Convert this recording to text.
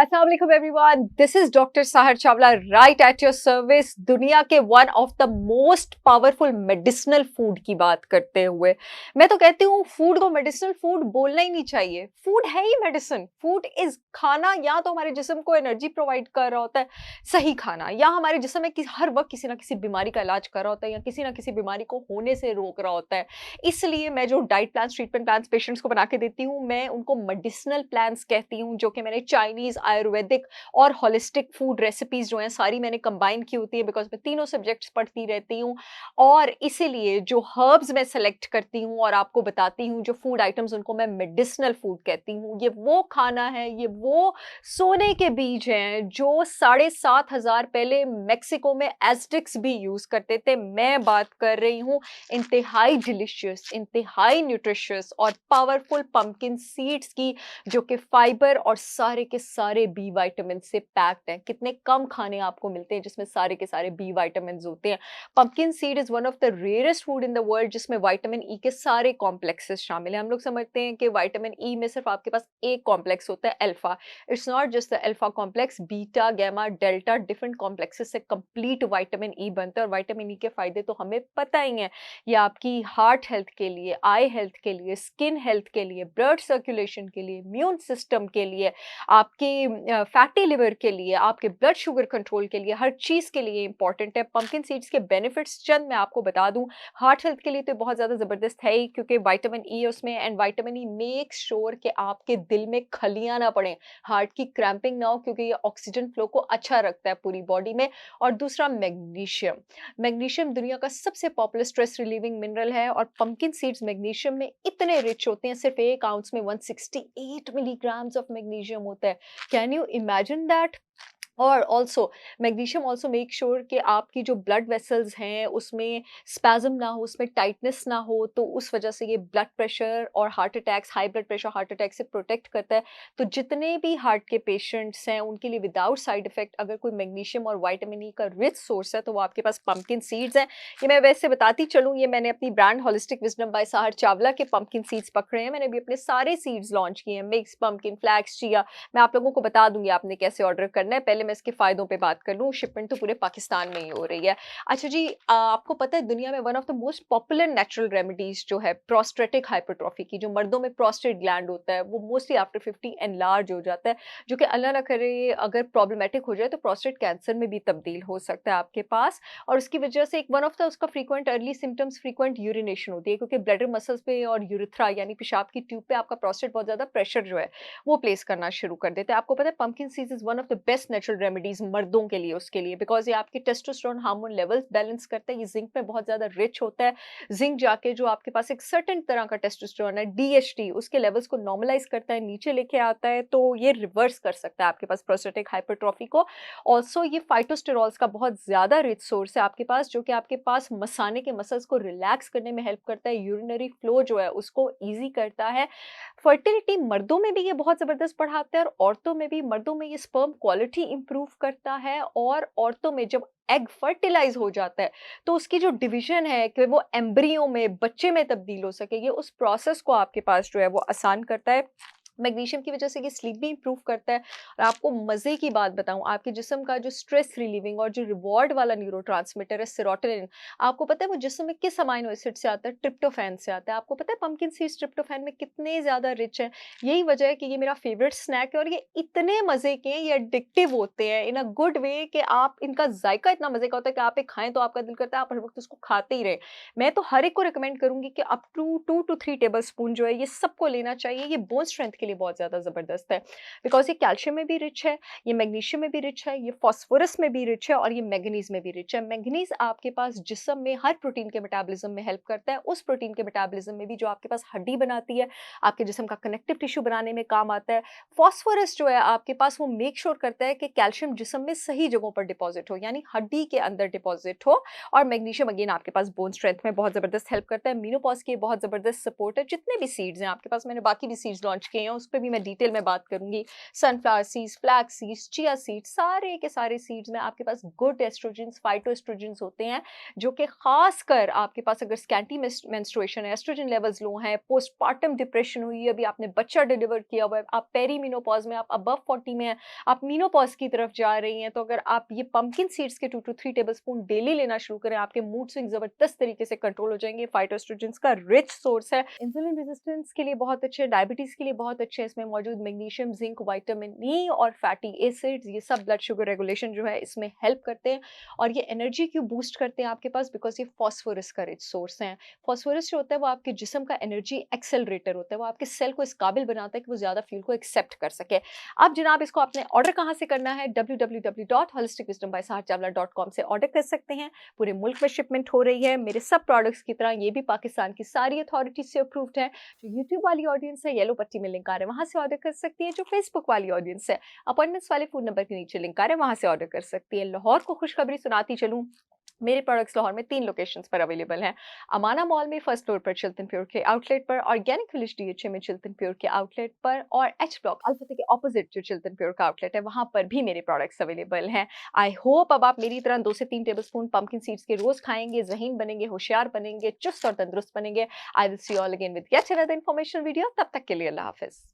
अस्सलाम वालेकुम everyone, this is doctor Sahar Chawla right at your service. दुनिया के one of the most powerful medicinal food की बात करते हुए मैं तो कहती हूँ फूड को मेडिसिनल फूड बोलना ही नहीं चाहिए। फूड है ही मेडिसिन। फूड इज खाना, या तो हमारे जिस्म को एनर्जी प्रोवाइड कर रहा होता है सही खाना, या हमारे जिस्म में हर वक्त किसी ना किसी बीमारी का इलाज कर रहा होता है, या किसी ना किसी बीमारी को होने से रोक रहा होता है। इसलिए मैं जो diet plan treatment plan patients को बना के देती हूँ, मैं उनको मेडिसिनल प्लान्स कहती हूँ, जो कि मैंने चाइनीज, आयुर्वेदिक और होलिस्टिक फूड रेसिपीज जो हैं सारी मैंने कंबाइन की होती है, बिकॉज मैं तीनों सब्जेक्ट्स पढ़ती रहती हूँ। और इसीलिए जो हर्ब्स मैं सेलेक्ट करती हूँ और आपको बताती हूँ जो फूड आइटम्स, उनको मैं मेडिसिनल फूड कहती हूँ। ये वो खाना है, ये वो सोने के बीज हैं जो 7,500 पहले मेक्सिको में एज़टेक्स भी यूज करते थे। मैं बात कर रही हूँ इंतहाई डिलिशियस, इंतहाई न्यूट्रिशियस और पावरफुल पंपकिन सीड्स की, जो कि फाइबर और सारे के सारे बी विटामिन से पैक्ड हैं। कितने कम खाने आपको मिलते हैं जिसमें सारे के सारे बी विटामिन होते हैं। Pumpkin seed is one of the rarest food in the world जिसमें विटामिन ई के सारे कॉम्प्लेक्सेस शामिल हैं। हम लोग समझते हैं कि विटामिन ई में सिर्फ आपके पास एक कॉम्प्लेक्स होता है, alpha. It's not just the alpha complex, beta, gamma, delta, different complexes से कंप्लीट विटामिन ई बनता है। और विटामिन ई के फायदे तो हमें पता ही है। ये आपकी हार्ट हेल्थ के लिए, आई हेल्थ के लिए, स्किन हेल्थ के लिए, ब्लड सर्कुलेशन के लिए, इम्यून सिस्टम के लिए, आपके फैटी लिवर के लिए, आपके ब्लड शुगर कंट्रोल के लिए, हर चीज़ के लिए इंपॉर्टेंट है। पंपकिन सीड्स के बेनिफिट्स चंद मैं आपको बता दूं। हार्ट हेल्थ के लिए तो बहुत ज़्यादा ज़बरदस्त है ही, क्योंकि विटामिन ई है उसमें, and vitamin E make sure कि आपके दिल में खलियां ना पड़े, हार्ट की क्रैम्पिंग ना हो, क्योंकि ये ऑक्सीजन फ्लो को अच्छा रखता है पूरी बॉडी में। और दूसरा मैग्नीशियम। मैग्नीशियम दुनिया का सबसे पॉपुलर स्ट्रेस रिलीविंग मिनरल है, और पंपकिन सीड्स मैग्नीशियम में इतने रिच होते हैं, सिर्फ एक आउंस में 168 मिलीग्राम्स ऑफ मैग्नीशियम होता है। Can you imagine that? और also magnesium also make sure कि आपकी जो ब्लड वेसल्स हैं उसमें स्पैज्म ना हो, उसमें टाइटनेस ना हो, तो उस वजह से ये ब्लड प्रेशर और heart attacks, high blood pressure heart attack से प्रोटेक्ट करता है। तो जितने भी हार्ट के पेशेंट्स हैं उनके लिए विदाउट साइड इफेक्ट अगर कोई मैग्नीशियम और विटामिन ई का रिच सोर्स है तो वो आपके पास पंपकिन सीड्स हैं। ये मैं वैसे बताती चलूँ, ये मैंने अपनी brand holistic wisdom by Sahar Chawla के पंपकिन सीड्स पकड़े हैं। मैंने भी अपने सारे सीड्स लॉन्च किए हैं, मिक्स, पंपकिन, फ्लैक्स, चिया। मैं आप लोगों को बता दूंगी आपने कैसे ऑर्डर करना है। पहले मैं इसके फायदों पे बात कर लूं। शिपमेंट तो पूरे पाकिस्तान में ही हो रही है। अच्छा जी, आपको पता है दुनिया में one of the most popular natural remedies जो है प्रोस्टेटिक हाइपरट्रॉफी की, जो मर्दों में प्रोस्टेट ग्लैंड होता है वो मोस्टली आफ्टर 50 एनलार्ज हो जाता है, जो कि अल्लाह ना करे अगर प्रॉब्लमेटिक हो जाए तो प्रोस्टेट कैंसर में भी तब्दील हो सकता है आपके पास। और उसकी वजह से एक वन ऑफ द उसका frequent early symptoms frequent urination होती है, क्योंकि ब्लैडर मसल्स पे और यूरिथ्रा यानी पेशाब की ट्यूब पे आपका प्रोस्टेट बहुत ज्यादा प्रेशर जो है वो प्लेस करना शुरू कर देते हैं। आपको पता है pumpkin seeds is one of the best natural remedies मर्दों के लिए, उसके लिए, बिकॉज ये आपके टेस्टोस्टेरोन हार्मोन लेवल्स बैलेंस करता है। ये जिंक में बहुत ज्यादा रिच होता है। जिंक जाके जो आपके पास एक सर्टेन तरह का टेस्टोस्टेरोन है, डीएचटी, उसके लेवल्स को नॉर्मलाइज करता है, नीचे लेके आता है, तो ये रिवर्स कर सकता है आपके पास प्रोस्टेटिक हाइपरट्रॉफी को। ऑल्सो ये फाइटोस्टेरॉल्स का बहुत ज्यादा रिच सोर्स है आपके पास, जो कि आपके पास मसाने के मसल्स को रिलैक्स करने में हेल्प करता है, यूरिनरी फ्लो जो है उसको ईजी करता है। फर्टिलिटी मर्दों में भी ये बहुत ज़बरदस्त बढ़ाता है, और औरतों में भी। मर्दों में ये स्पर्म क्वालिटी इंप्रूव करता है, और औरतों में जब एग फर्टिलाइज हो जाता है तो उसकी जो डिवीजन है कि वो एम्ब्रियो में बच्चे में तब्दील हो सके, ये उस प्रोसेस को आपके पास जो है वो आसान करता है। मैग्नीशियम की वजह से ये स्लीप भी इंप्रूव करता है। और आपको मज़े की बात बताऊं, आपके जिस्म का जो स्ट्रेस रिलीविंग और जो रिवॉर्ड वाला न्यूरोट्रांसमीटर है सेरोटोनिन, आपको पता है वो जिस्म में किस अमाइनो एसिड से आता है? ट्रिप्टोफैन से आता है। आपको पता है पंपकिन सीड्स ट्रिप्टोफैन में कितने ज़्यादा रिच है? यही वजह है कि ये मेरा फेवरेट स्नैक है, और ये इतने मज़े के हैं, ये एडिक्टिव होते हैं इन अ गुड वे, कि आप इनका जायका इतना मज़े का होता है कि आप एक खाएं तो आपका दिल करता है आप हर वक्त उसको खाते ही रहे। मैं तो हर एक को रिकमेंड करूंगी कि up to 2 to 3 tablespoon जो है ये सबको लेना चाहिए। ये बोन स्ट्रेंथ के लिए बहुत ज्यादा जबरदस्त है, बिकॉज ये कैल्शियम में भी रिच है, ये मैग्नीशियम में भी रिच है, ये फास्फोरस में भी रिच है, और ये मैग्नीज में भी रिच है। मैग्नीज आपके पास जिस्म में हर प्रोटीन के मेटाबॉलिज्म में हेल्प करता है, उस प्रोटीन के मेटाबॉलिज्म में भी जो आपके पास हड्डी बनाती है, आपके जिस्म का कनेक्टिव टिश्यू बनाने में काम आता है। फास्फोरस जो है आपके पास वो मेक श्योर करता है कि कैल्शियम जिस्म में सही जगहों पर डिपॉजिट हो, यानी हड्डी के अंदर डिपॉजिट हो। और मैग्नीशियम अगेन आपके पास बोन स्ट्रेंथ में बहुत जबरदस्त हेल्प करता है। मीनोपॉज की बहुत जबरदस्त सपोर्ट है। जितने भी सीड्स हैं आपके पास, मैंने बाकी भी सीड्स लॉन्च किए हैं उस पर भी मैं डिटेल में बात करूंगी। Sunflower seeds, flax seeds, chia seeds, सारे के सारे सीड्स में आपके पास गुड एस्ट्रोजेंस, फाइटोएस्ट्रोजेंस होते हैं, जो कि खासकर आपके पास अगर स्कैंटी मेंस्ट्रुएशन है, एस्ट्रोजन लेवल्स लो हैं, पोस्टपार्टम डिप्रेशन हुई है, अभी आपने बच्चा डिलीवर किया हुआ है, आप पेरीमेनोपॉज में, आप अबव 40 में हैं, आप मीनोपॉज की तरफ जा रही हैं, तो अगर आप ये पंपकिन सीड्स के 2 to 3 टेबलस्पून डेली लेना शुरू करें, आपके मूड स्विंग जबरदस्त तरीके से कंट्रोल हो जाएंगे। फाइटोएस्ट्रोजेंस का रिच सोर्स है, इंसुलिन रेजिस्टेंस के लिए बहुत अच्छे, डायबिटीज के लिए बहुत अच्छे हैं। इसमें मौजूद मैग्नीशियम, जिंक, विटामिन ई और फैटी एसिड्स, ये सब ब्लड शुगर रेगुलेशन जो है इसमें हेल्प करते हैं, और ये एनर्जी क्यों बूस्ट करते हैं आपके पास, बिकॉज ये फास्फोरस का रिच सोर्स है। फास्फोरस जो होता है वो आपके जिस्म का एनर्जी एक्सेलरेटर होता है, वो आपके सेल को इस काबिल बनाता है कि वो ज्यादा फ्यूल को एक्सेप्ट कर सके। अब जनाब इसको आपने ऑर्डर कहाँ से करना है, www.holisticwisdombysaharchavla.com से ऑर्डर कर सकते हैं। पूरे मुल्क में शिपमेंट हो रही है। मेरे सब प्रोडक्ट्स की तरह ये भी पाकिस्तान की सारी अथॉरिटीज से अप्रूव्ड है। जो यूट्यूब वाली ऑडियंस है, येलो पट्टी में लिंक आ रहा है, वहां से ऑर्डर कर सकती है। जो फेसबुक वाली ऑडियंस है, अपॉइंटमेंट्स वाले फोन नंबर के नीचे लिंक आ रहा है, वहां से ऑर्डर कर सकती है। लाहौर को खुशखबरी सुनाती चलूं, मेरे प्रोडक्ट्स लाहौर में 3 लोकेशंस पर अवेलेबल हैं। अमाना मॉल में फर्स्ट फ्लोर पर चिल्टन प्योर के आउटलेट पर, ऑर्गेनिक विलेज डीएचए में चिल्टन प्योर के आउटलेट पर, और एच ब्लॉक अल्फते के ऑपोजिट जो चिल्टन प्योर का आउटलेट है वहां पर भी मेरे प्रोडक्ट्स अवेलेबल हैं। आई होप अब आप मेरी तरह 2 से 3 टेबलस्पून पंपकिन सीड्स के रोज खाएंगे, ज़हीन बनेंगे, होशियार बनेंगे, चुस्त और तंदुरुस्त बनेंगे। I will see you all again with yet another informational video. तब तक के लिए अल्लाह हाफिज।